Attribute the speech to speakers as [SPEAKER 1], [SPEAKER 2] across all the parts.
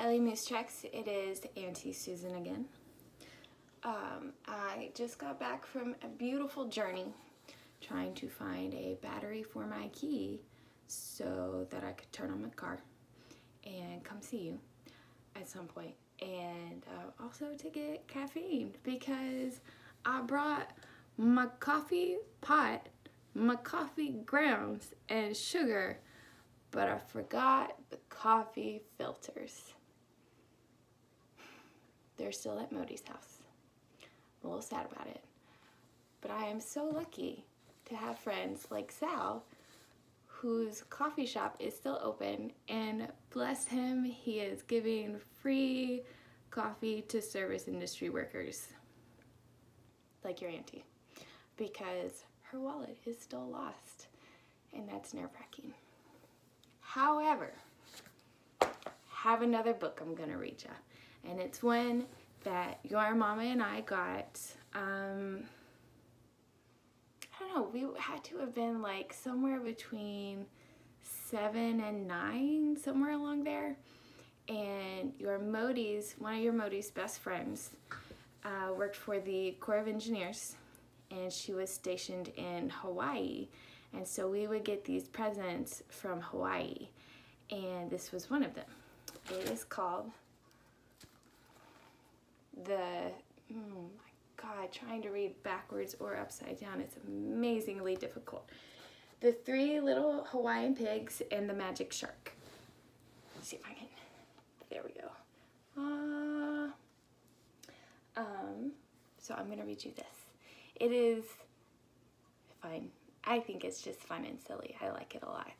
[SPEAKER 1] Ellie Moose Treks, it is Auntie Susan again. I just got back from a beautiful journey trying to find a battery for my key so that I could turn on my car and come see you at some point. And also to get caffeine because I brought my coffee pot, my coffee grounds, and sugar, but I forgot the coffee filters. They're still at Modi's house. I'm a little sad about it, but I am so lucky to have friends like Sal, whose coffee shop is still open, and bless him, he is giving free coffee to service industry workers, like your auntie, because her wallet is still lost, and that's nerve-wracking. However, have another book I'm gonna read you, and it's one that your mama and I got, I don't know, we had to have been like somewhere between 7 and 9, somewhere along there. And one of your Modi's best friends worked for the Corps of Engineers, and she was stationed in Hawaii. And so we would get these presents from Hawaii, and this was one of them. It is called oh my God, trying to read backwards or upside down, it's amazingly difficult. The Three Little Hawaiian Pigs and the Magic Shark. Let's see if I can, there we go. So I'm gonna read you this. It is fun. I think it's just fun and silly. I like it a lot.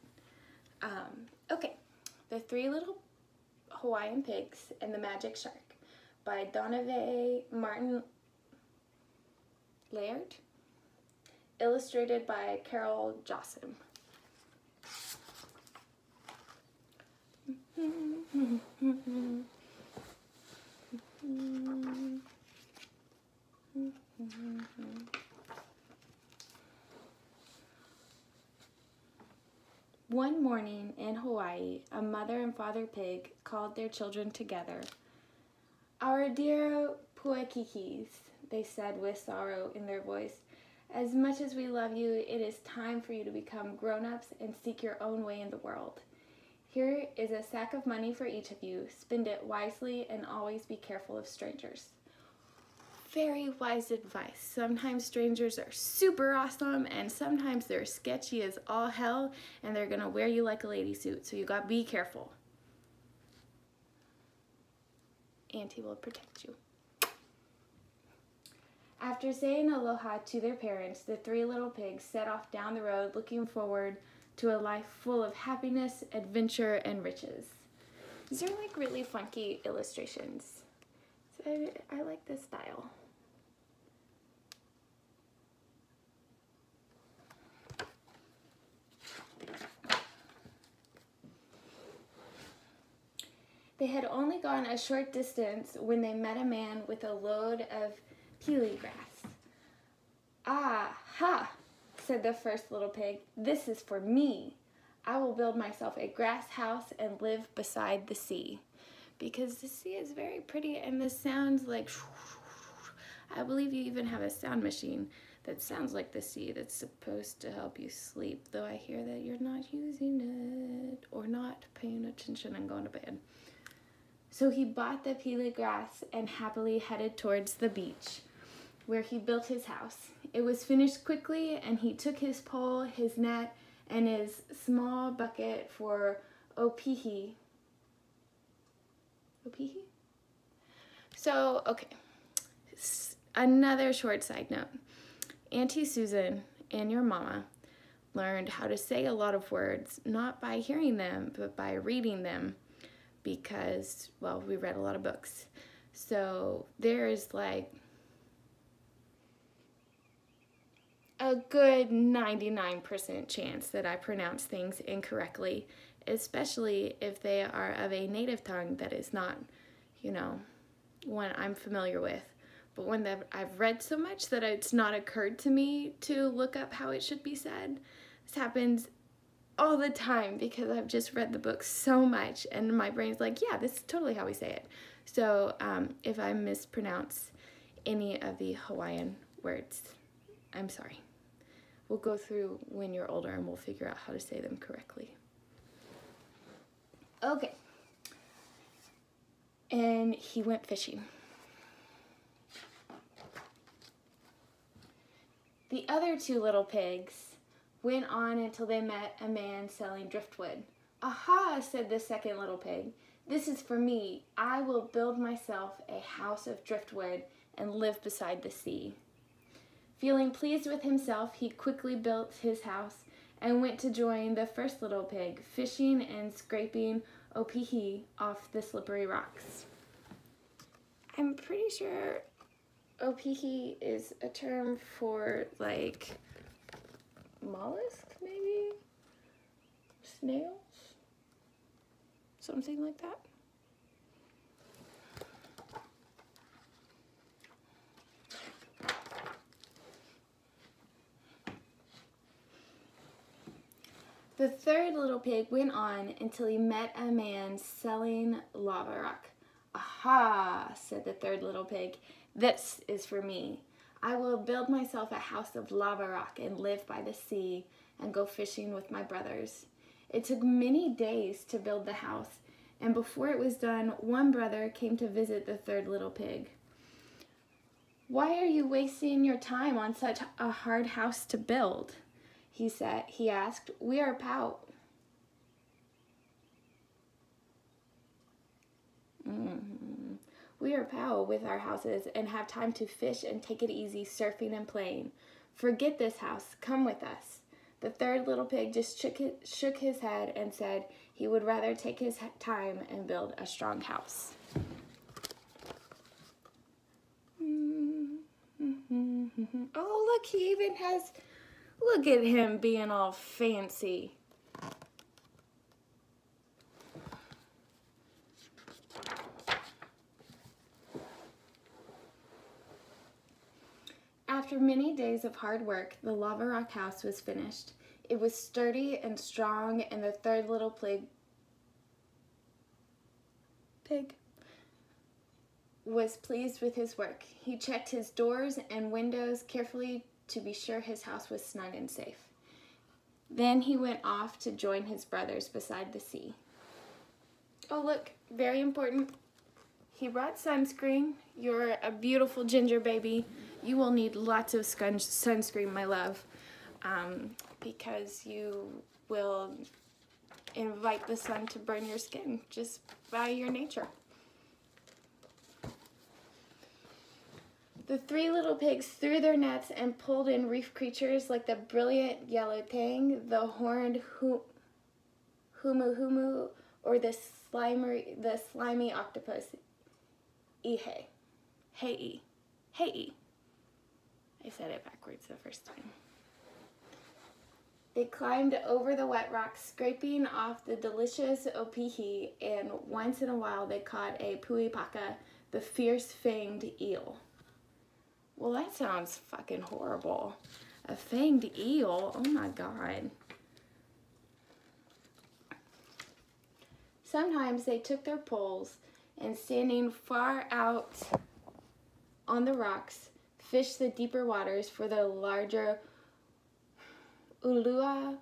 [SPEAKER 1] Okay, The Three Little Hawaiian Pigs and the Magic Shark by Donovan Martin Laird, illustrated by Carol Jossam. One morning in Hawaii, a mother and father pig called their children together. "Our dear puakikis," they said with sorrow in their voice, "as much as we love you, it is time for you to become grown-ups and seek your own way in the world. Here is a sack of money for each of you. Spend it wisely and always be careful of strangers." Very wise advice. Sometimes strangers are super awesome, and sometimes they're sketchy as all hell, and they're gonna wear you like a lady suit, so you gotta be careful. Auntie will protect you. After saying aloha to their parents, the three little pigs set off down the road looking forward to a life full of happiness, adventure, and riches. These are like really funky illustrations. So I like this style. They had only gone a short distance when they met a man with a load of pili grass. "Ah, ha," said the first little pig. "This is for me. I will build myself a grass house and live beside the sea." Because the sea is very pretty, and the sounds like, I believe you even have a sound machine that sounds like the sea that's supposed to help you sleep, though I hear that you're not using it or not paying attention and going to bed. So he bought the pili grass and happily headed towards the beach, where he built his house. It was finished quickly, and he took his pole, his net, and his small bucket for opihi. Opihi? So, okay. Another short side note. Auntie Susan and your mama learned how to say a lot of words, not by hearing them, but by reading them, because, well, we read a lot of books. So there is like a good 99% chance that I pronounce things incorrectly, especially if they are of a native tongue that is not, you know, one I'm familiar with. But one that I've read so much that it's not occurred to me to look up how it should be said. This happens all the time because I've just read the book so much, and my brain's like, yeah, this is totally how we say it. So if I mispronounce any of the Hawaiian words, I'm sorry. We'll go through when you're older and we'll figure out how to say them correctly. Okay. And he went fishing. The other two little pigs went on until they met a man selling driftwood. Aha, said the second little pig. This is for me. I will build myself a house of driftwood and live beside the sea. Feeling pleased with himself, he quickly built his house and went to join the first little pig, fishing and scraping opihi off the slippery rocks. I'm pretty sure opihi is a term for, like, mollusk, maybe? Snails? Something like that. The third little pig went on until he met a man selling lava rock. Aha, said the third little pig, this is for me. I will build myself a house of lava rock and live by the sea and go fishing with my brothers. It took many days to build the house, and before it was done, one brother came to visit the third little pig. Why are you wasting your time on such a hard house to build? He asked. We are pow with our houses and have time to fish and take it easy surfing and playing. Forget this house. Come with us. The third little pig just shook his head and said he would rather take his time and build a strong house. Oh, look, he even has... Look at him being all fancy. After many days of hard work, the lava rock house was finished. It was sturdy and strong, and the third little pig was pleased with his work. He checked his doors and windows carefully to be sure his house was snug and safe. Then he went off to join his brothers beside the sea. Oh, look, very important. He brought sunscreen. You're a beautiful ginger baby. You will need lots of sunscreen, my love, because you will invite the sun to burn your skin just by your nature. The three little pigs threw their nets and pulled in reef creatures like the brilliant yellow tang, the horned humu, or the slimy octopus, ihe. Hei. I said it backwards the first time. They climbed over the wet rocks, scraping off the delicious opihi, and once in a while they caught a puipaka, the fierce-fanged eel. Well, that sounds fucking horrible. A fanged eel? Oh my God. Sometimes they took their poles and standing far out on the rocks, fished the deeper waters for the larger ulua,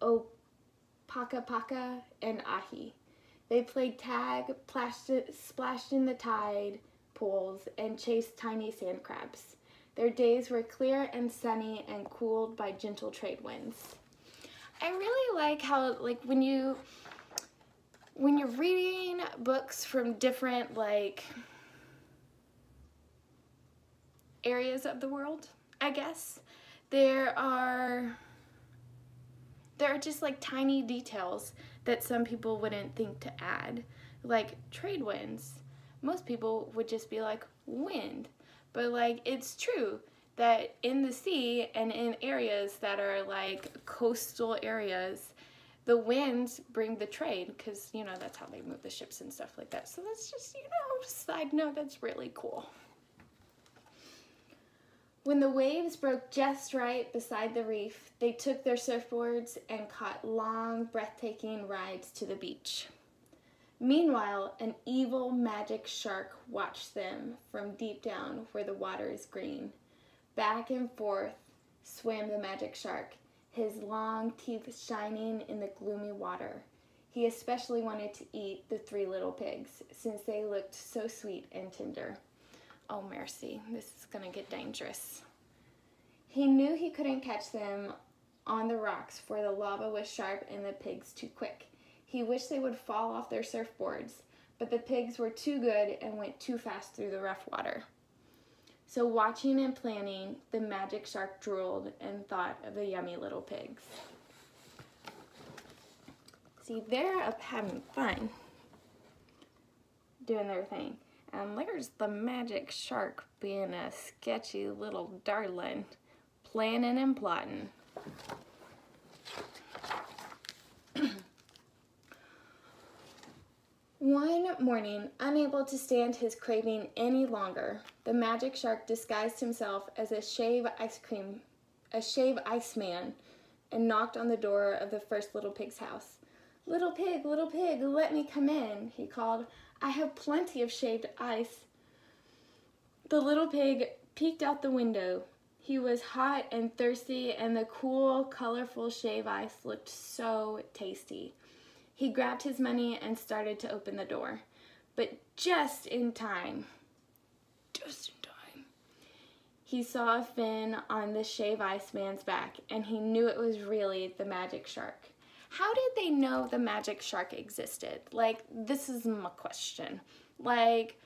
[SPEAKER 1] opakapaka, and ahi. They played tag, splashed in the tide pools, and chased tiny sand crabs. Their days were clear and sunny and cooled by gentle trade winds. I really like how, like, when you're reading books from different, like, areas of the world, I guess, there are just, like, tiny details that some people wouldn't think to add. Like, trade winds. Most people would just be like, wind. But, like, it's true that in the sea and in areas that are, like, coastal areas, the winds bring the trade because, you know, that's how they move the ships and stuff like that. So that's just, you know, side note, that's really cool. When the waves broke just right beside the reef, they took their surfboards and caught long, breathtaking rides to the beach. Meanwhile, an evil magic shark watched them from deep down where the water is green. Back and forth swam the magic shark, his long teeth shining in the gloomy water. He especially wanted to eat the 3 little pigs, since they looked so sweet and tender. Oh, mercy, this is gonna get dangerous. He knew he couldn't catch them on the rocks, for the lava was sharp and the pigs too quick. He wished they would fall off their surfboards, but the pigs were too good and went too fast through the rough water. So watching and planning, the magic shark drooled and thought of the yummy little pigs. See, they're up having fun, doing their thing. And there's the magic shark being a sketchy little darling, planning and plotting. One morning, unable to stand his craving any longer, the magic shark disguised himself as a shave iceman, and knocked on the door of the first little pig's house. Little pig, let me come in," he called. "I have plenty of shaved ice." The little pig peeked out the window. He was hot and thirsty, and the cool, colorful shave ice looked so tasty. He grabbed his money and started to open the door. But just in time, he saw a fin on the shave ice man's back, and he knew it was really the magic shark. How did they know the magic shark existed? Like, this is my question. Like,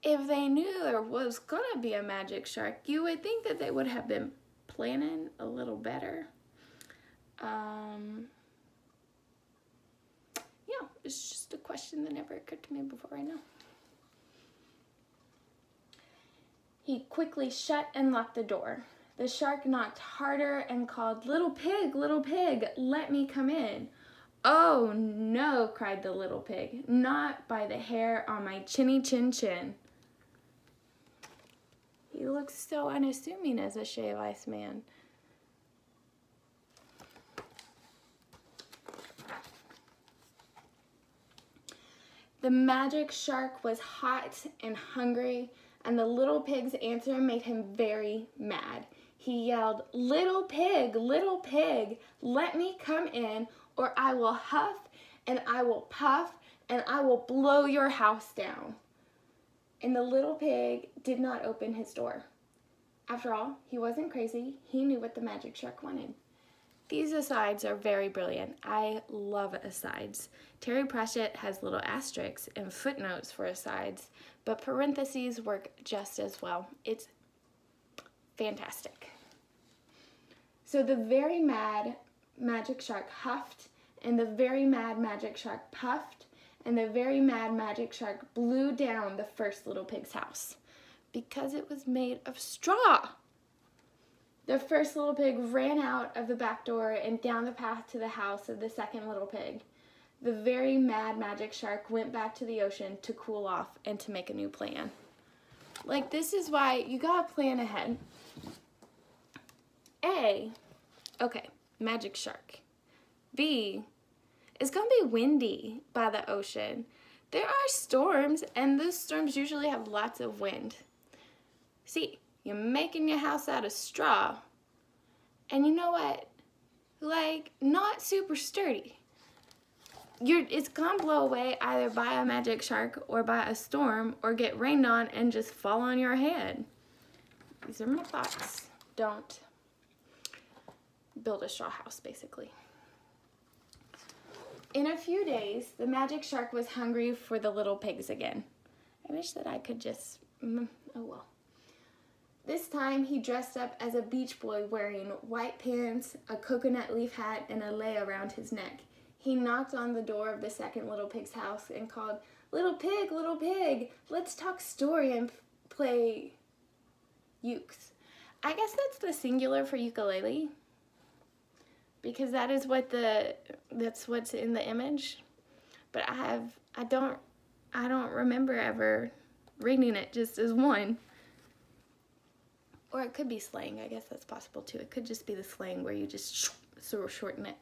[SPEAKER 1] if they knew there was gonna be a magic shark, you would think that they would have been planning a little better. Yeah, it's just a question that never occurred to me before right now. He quickly shut and locked the door. The shark knocked harder and called, little pig, let me come in." "Oh no," cried the little pig, "not by the hair on my chinny chin chin." He looks so unassuming as a shave ice man. The magic shark was hot and hungry, and the little pig's answer made him very mad. He yelled, little pig, let me come in, or I will huff and I will puff and I will blow your house down." And the little pig did not open his door. After all, he wasn't crazy. He knew what the magic shark wanted. These asides are very brilliant. I love asides. Terry Pratchett has little asterisks and footnotes for asides, but parentheses work just as well. It's fantastic. So the very mad magic shark huffed, and the very mad magic shark puffed, and the very mad magic shark blew down the first little pig's house because it was made of straw. The first little pig ran out of the back door and down the path to the house of the second little pig. The very mad magic shark went back to the ocean to cool off and to make a new plan. Like, this is why you gotta plan ahead. A, okay, magic shark. B, it's gonna be windy by the ocean. There are storms, and those storms usually have lots of wind. C, you're making your house out of straw. And you know what? Like, not super sturdy. It's gonna blow away either by a magic shark or by a storm or get rained on and just fall on your head. These are my thoughts. Don't build a straw house, basically. In a few days, the magic shark was hungry for the little pigs again. I wish that I could just, oh well. This time he dressed up as a beach boy wearing white pants, a coconut leaf hat, and a lei around his neck. He knocked on the door of the second little pig's house and called, little pig, let's talk story and play ukes. I guess that's the singular for ukulele, because that is that's what's in the image. But I don't remember ever reading it just as one. Or it could be slang. I guess that's possible too. It could just be the slang where you just sort of shorten it.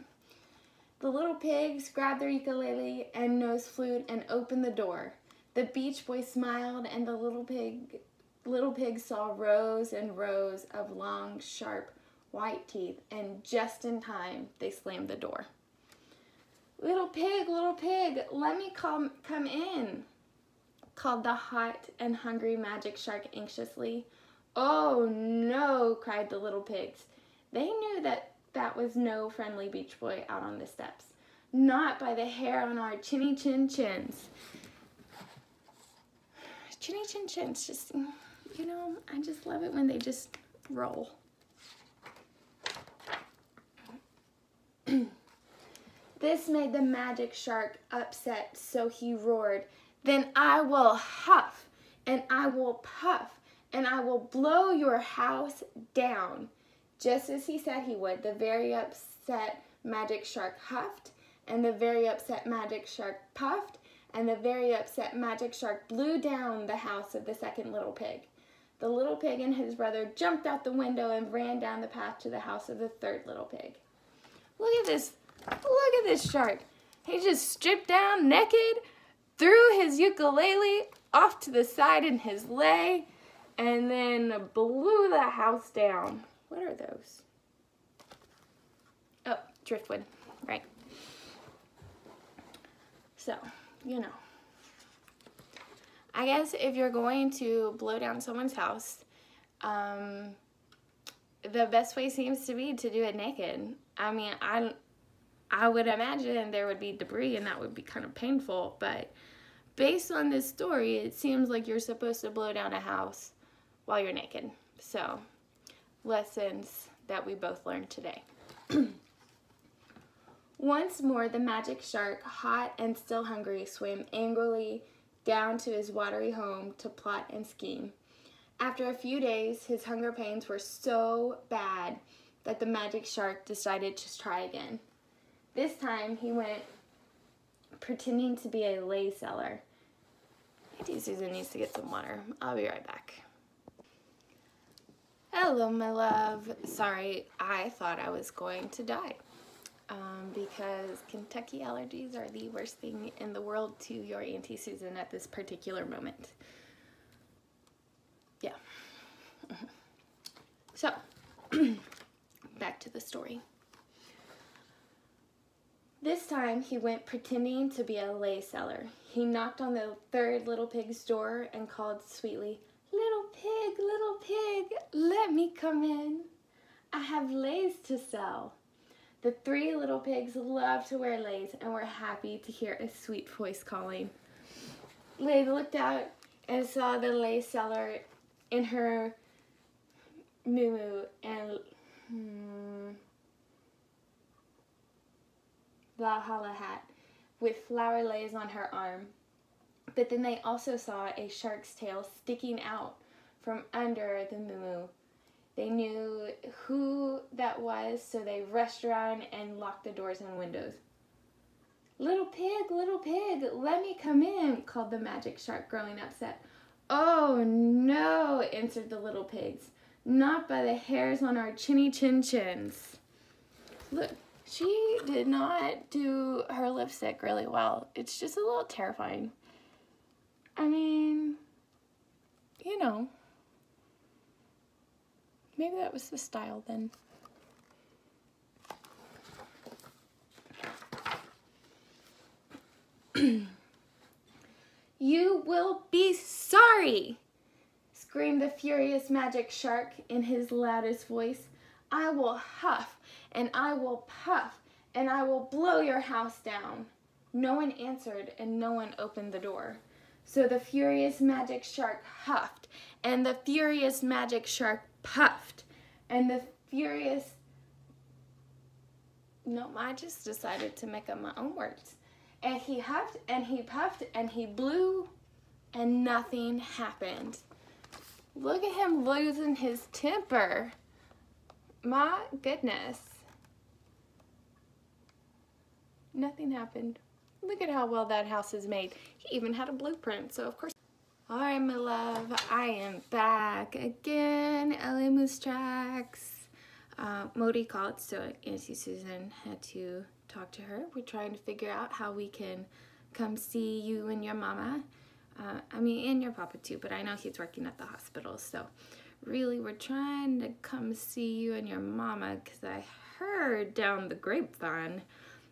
[SPEAKER 1] The little pigs grabbed their ukulele and nose flute and opened the door. The Beach Boy smiled, and the little pig saw rows and rows of long, sharp, white teeth, and just in time, they slammed the door. Little pig, let me come in, called the hot and hungry magic shark anxiously. Oh no, cried the little pigs. They knew that was no friendly Beach Boy out on the steps. Not by the hair on our chinny chin chins. Chinny chin chins, just, you know, I just love it when they just roll. This made the magic shark upset, so he roared, "Then I will huff, and I will puff, and I will blow your house down." Just as he said he would, the very upset magic shark huffed, and the very upset magic shark puffed, and the very upset magic shark blew down the house of the second little pig. The little pig and his brother jumped out the window and ran down the path to the house of the third little pig. Look at this shark. He just stripped down naked, threw his ukulele off to the side in his leg, and then blew the house down. What are those? Oh, driftwood, right. So, you know. I guess if you're going to blow down someone's house, the best way seems to be to do it naked. I mean, I would imagine there would be debris and that would be kind of painful, but based on this story, it seems like you're supposed to blow down a house while you're naked. So, lessons that we both learned today. Once more, the magic shark, hot and still hungry, swam angrily down to his watery home to plot and scheme. After a few days, his hunger pains were so bad that the magic shark decided to try again. This time, he went pretending to be a lay seller. Auntie Susan needs to get some water. I'll be right back. Hello, my love. Sorry, I thought I was going to die because Kentucky allergies are the worst thing in the world to your Auntie Susan at this particular moment. Yeah. So, back to the story. This time, he went pretending to be a lay seller. He knocked on the third little pig's door and called sweetly, little pig, let me come in. I have lays to sell." The three little pigs loved to wear lays and were happy to hear a sweet voice calling. They looked out and saw the lay seller in her moo and Valhalla hat with flower lays on her arm. But then they also saw a shark's tail sticking out from under the moo. They knew who that was, so they rushed around and locked the doors and windows. Little pig, let me come in," called the magic shark, growing upset. "Oh no," answered the little pigs. "Not by the hairs on our chinny chin chins." Look, she did not do her lipstick really well. It's just a little terrifying. I mean, you know, maybe that was the style then. "You will be sorry," screamed the furious magic shark in his loudest voice. "I will huff, and I will puff, and I will blow your house down." No one answered, and no one opened the door. So the furious magic shark huffed, and the furious magic shark puffed, and the furious... No, I just decided to make up my own words. And he huffed, and he puffed, and he blew, and nothing happened. Look at him losing his temper. My goodness. Nothing happened. Look at how well that house is made. He even had a blueprint, so of course. Alright, my love, I am back again. LA Moose Tracks. Modi called, so Auntie Susan had to talk to her. We're trying to figure out how we can come see you and your mama. I mean, and your papa too, but I know he's working at the hospital, so really we're trying to come see you and your mama because I heard down the grapevine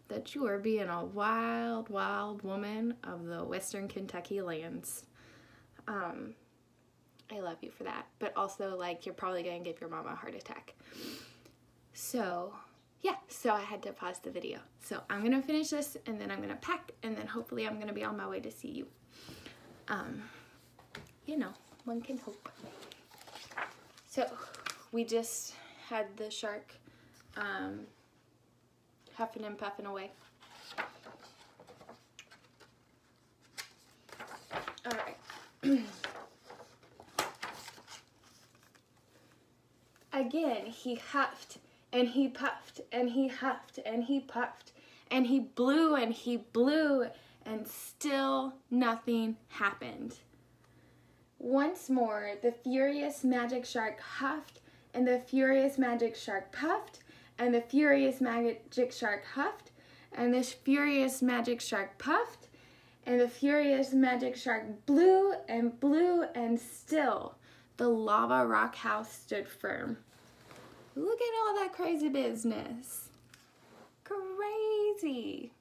[SPEAKER 1] that you are being a wild, wild woman of the Western Kentucky lands. I love you for that, but also, like, you're probably gonna give your mama a heart attack. So, yeah, so I had to pause the video. So I'm gonna finish this, and then I'm gonna pack, and then hopefully I'm gonna be on my way to see you. You know, one can hope. So, we just had the shark, huffing and puffing away. Alright. Again, he huffed, and he puffed, and he huffed, and he puffed, and he blew, and still nothing happened. Once more, the furious magic shark huffed, and the furious magic shark puffed, and the furious magic shark huffed, and this furious magic shark puffed, and the furious magic shark blew, and still the lava rock house stood firm. Look at all that crazy business. Crazy.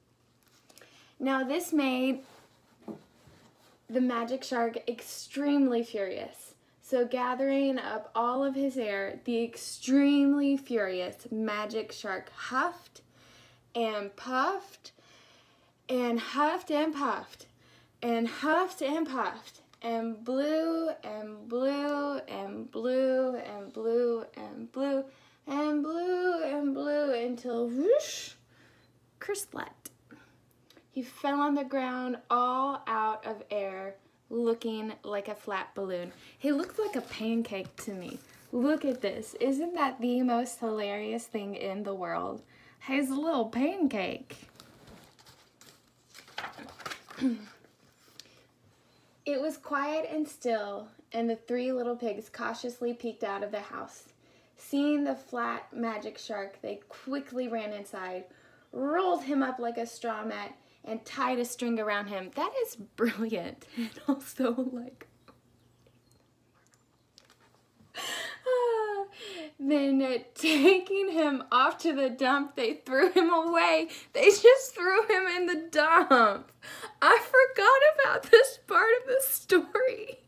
[SPEAKER 1] Now this made the magic shark extremely furious. So gathering up all of his air, the extremely furious magic shark huffed and puffed and huffed and puffed and huffed and puffed and blew and blew and blew and blew and blew and blew and blew until whoosh, kersplat. He fell on the ground all out of air, looking like a flat balloon. He looks like a pancake to me. Look at this. Isn't that the most hilarious thing in the world? He's a little pancake. It was quiet and still, and the three little pigs cautiously peeked out of the house. Seeing the flat magic shark, they quickly ran inside, rolled him up like a straw mat, and tied a string around him. That is brilliant. And also, like, then taking him off to the dump, they threw him away. They just threw him in the dump. I forgot about this part of the story.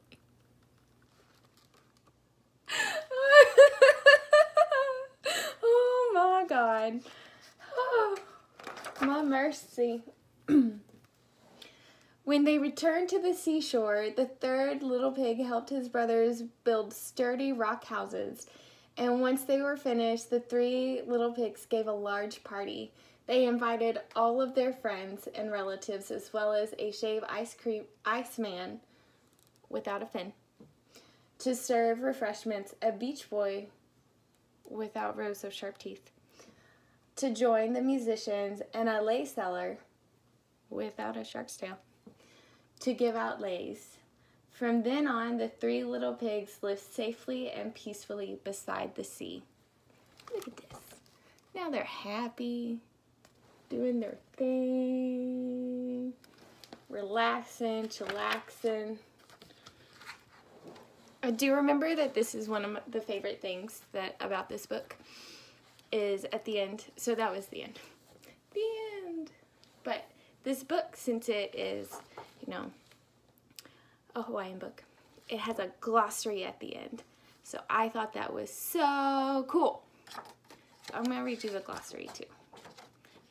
[SPEAKER 1] Oh my God. Oh, my mercy. When they returned to the seashore, the third little pig helped his brothers build sturdy rock houses. And once they were finished, the three little pigs gave a large party. They invited all of their friends and relatives, as well as a shaved Iceman without a fin, to serve refreshments, a beach boy without rows of sharp teeth, to join the musicians, and a lay seller without a shark's tail, to give out lays. From then on, the three little pigs lived safely and peacefully beside the sea. Look at this. Now they're happy, doing their thing, relaxing, chillaxing. I do remember that this is one of the favorite things about this book is at the end. So that was the end. The end. But this book, since it is, you know, a Hawaiian book, it has a glossary at the end. So I thought that was so cool. So I'm going to read you the glossary too.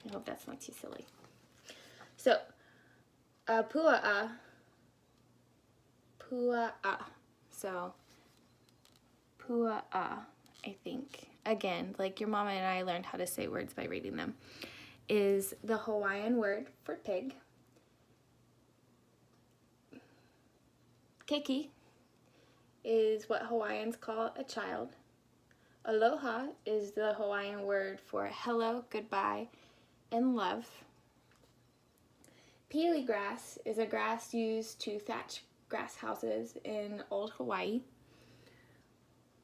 [SPEAKER 1] I hope that's not too silly. So, pua'a. So, pua'a, I think. Again, like your mama and I learned how to say words by reading them. Is the Hawaiian word for pig. Keiki is what Hawaiians call a child. Aloha is the Hawaiian word for hello, goodbye, and love. Pili grass is a grass used to thatch grass houses in old Hawaii.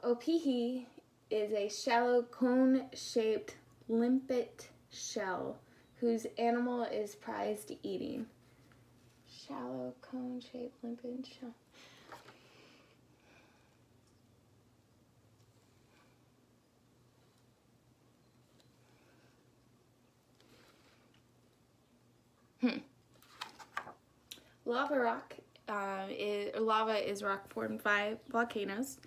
[SPEAKER 1] Opihi is a shallow cone-shaped limpet shell whose animal is prized eating. Shallow cone-shaped limpet shell. Lava is rock formed by volcanoes.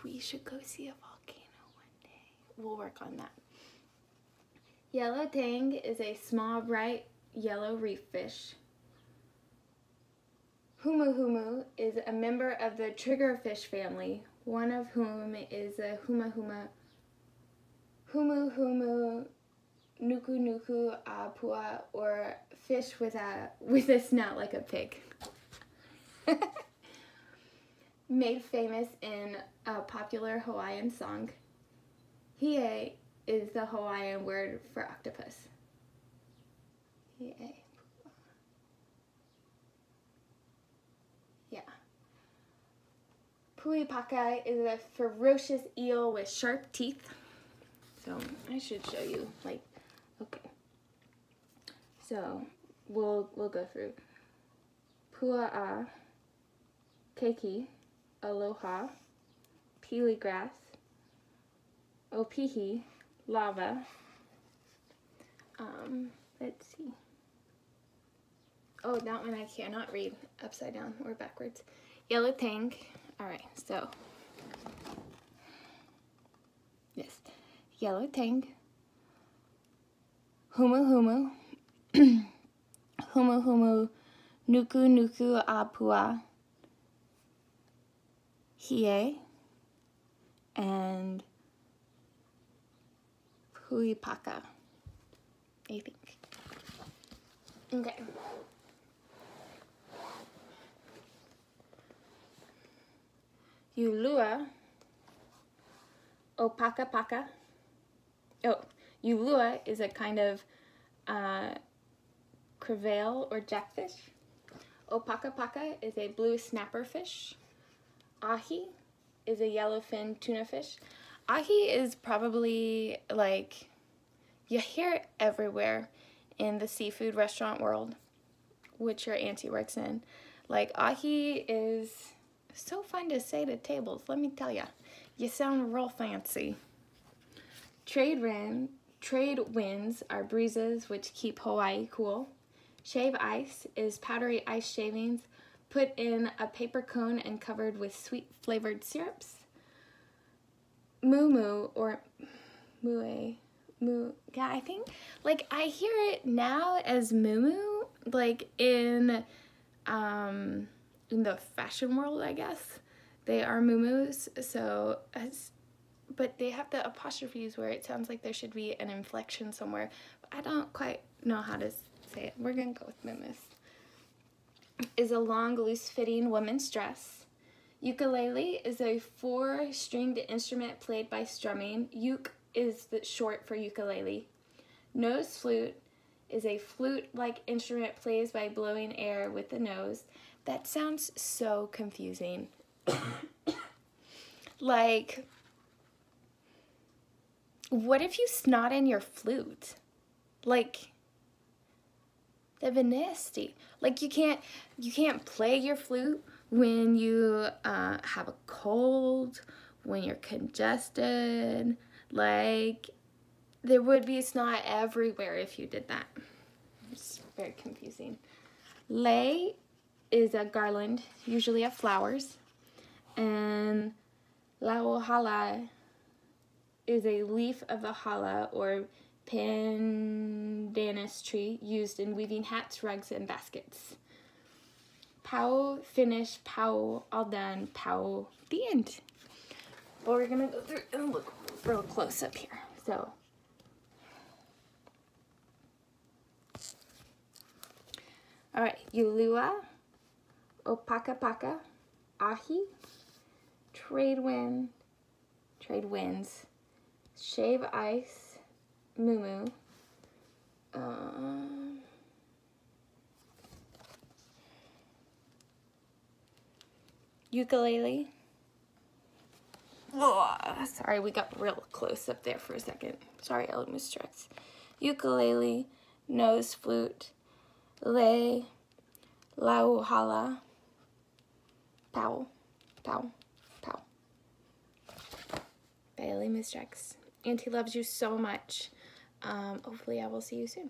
[SPEAKER 1] We should go see a volcano one day. We'll work on that. Yellow tang is a small, bright yellow reef fish. Humu humu is a member of the triggerfish family, one of whom is a humu humu nuku nuku apua, or fish with a snout like a pig. Made famous in a popular Hawaiian song. Hiei is the Hawaiian word for octopus. Hiei. Yeah. Puipaka is a ferocious eel with sharp teeth. So I should show you, like, okay. So we'll go through. Pua'a, keiki, aloha, pili grass, opihi, lava. Let's see. Oh, that one I cannot read upside down or backwards. Yellow tang. All right, so yes, yellow tang. Humu humu, humu humu, nuku nuku apua, hiei, and puipaka, I think. Okay. Ulua, opaka paka. Oh, ulua is a kind of crevalle or jackfish. Opaka paka is a blue snapper fish. Ahi is a yellowfin tuna fish. Ahi is probably, like, you hear it everywhere in the seafood restaurant world, which your auntie works in. Like, ahi is so fun to say to tables, let me tell ya. You sound real fancy. Trade winds are breezes which keep Hawaii cool. Shave ice is powdery ice shavings put in a paper cone and covered with sweet flavored syrups. Mumu or mue, yeah, I think, like, I hear it now as mumu, like in the fashion world, I guess. They are muumuus, so but they have the apostrophes where it sounds like there should be an inflection somewhere. But I don't quite know how to say it. We're gonna go with muumuus. Is a long, loose-fitting woman's dress. Ukulele is a 4-stringed instrument played by strumming. Uke is the short for ukulele. Nose flute is a flute-like instrument played by blowing air with the nose. That sounds so confusing. Like, what if you snot in your flute? Like, that'd be nasty. Like, you can't play your flute when you have a cold, when you're congested. Like, there would be snot everywhere if you did that. It's very confusing. Lei is a garland, usually of flowers. And lauhala is a leaf of the hala or pandanus tree used in weaving hats, rugs, and baskets. Pau, finish, pau, all done, pau, the end. But we're gonna go through and look real close up here. So, all right, ulua, opaka paka, ahi, trade winds, shave ice, mumu, ukulele. Oh, sorry, we got real close up there for a second. Sorry, I missed tracks. Ukulele, nose flute, lei, lauhala, pow, pow, pow. Bailey Miss Jax. Auntie loves you so much. Hopefully I will see you soon.